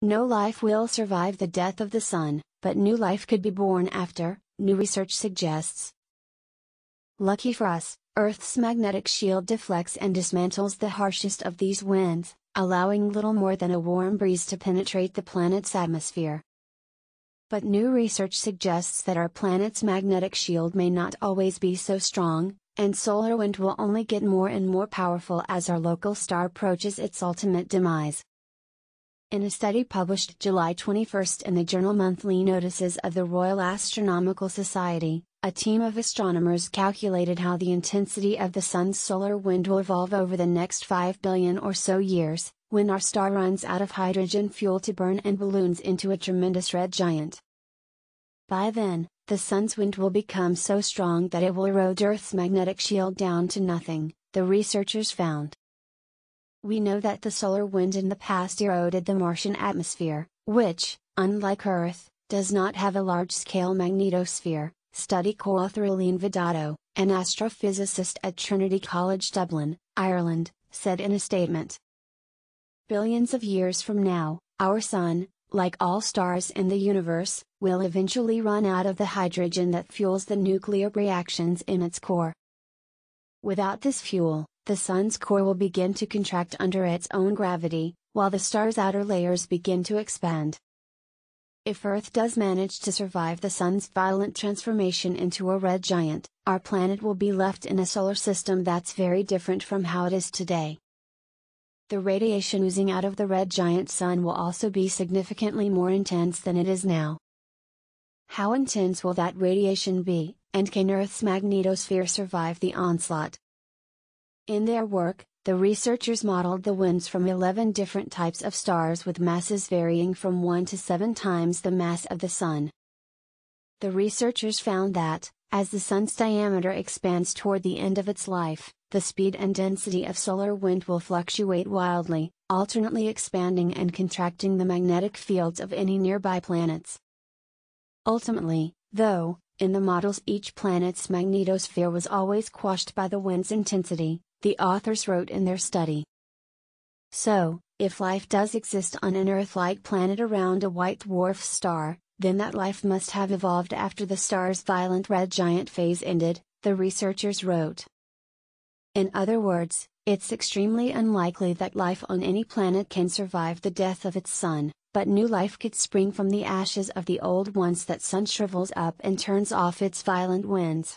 No life will survive the death of the Sun, but new life could be born after, new research suggests. Lucky for us, Earth's magnetic shield deflects and dismantles the harshest of these winds, allowing little more than a warm breeze to penetrate the planet's atmosphere. But new research suggests that our planet's magnetic shield may not always be so strong, and solar wind will only get more and more powerful as our local star approaches its ultimate demise. In a study published July 21 in the journal Monthly Notices of the Royal Astronomical Society, a team of astronomers calculated how the intensity of the Sun's solar wind will evolve over the next 5 billion or so years, when our star runs out of hydrogen fuel to burn and balloons into a tremendous red giant. By then, the Sun's wind will become so strong that it will erode Earth's magnetic shield down to nothing, the researchers found. We know that the solar wind in the past eroded the Martian atmosphere, which, unlike Earth, does not have a large-scale magnetosphere, study co-author Eileen Vidato, an astrophysicist at Trinity College Dublin, Ireland, said in a statement. Billions of years from now, our Sun, like all stars in the universe, will eventually run out of the hydrogen that fuels the nuclear reactions in its core. Without this fuel, the Sun's core will begin to contract under its own gravity, while the star's outer layers begin to expand. If Earth does manage to survive the Sun's violent transformation into a red giant, our planet will be left in a solar system that's very different from how it is today. The radiation oozing out of the red giant Sun will also be significantly more intense than it is now. How intense will that radiation be, and can Earth's magnetosphere survive the onslaught? In their work, the researchers modeled the winds from 11 different types of stars with masses varying from 1 to 7 times the mass of the Sun. The researchers found that, as the Sun's diameter expands toward the end of its life, the speed and density of solar wind will fluctuate wildly, alternately expanding and contracting the magnetic fields of any nearby planets. Ultimately, though, in the models each planet's magnetosphere was always quashed by the wind's intensity, the authors wrote in their study. So, if life does exist on an Earth-like planet around a white dwarf star, then that life must have evolved after the star's violent red giant phase ended, the researchers wrote. In other words, it's extremely unlikely that life on any planet can survive the death of its Sun, but new life could spring from the ashes of the old once that Sun shrivels up and turns off its violent winds.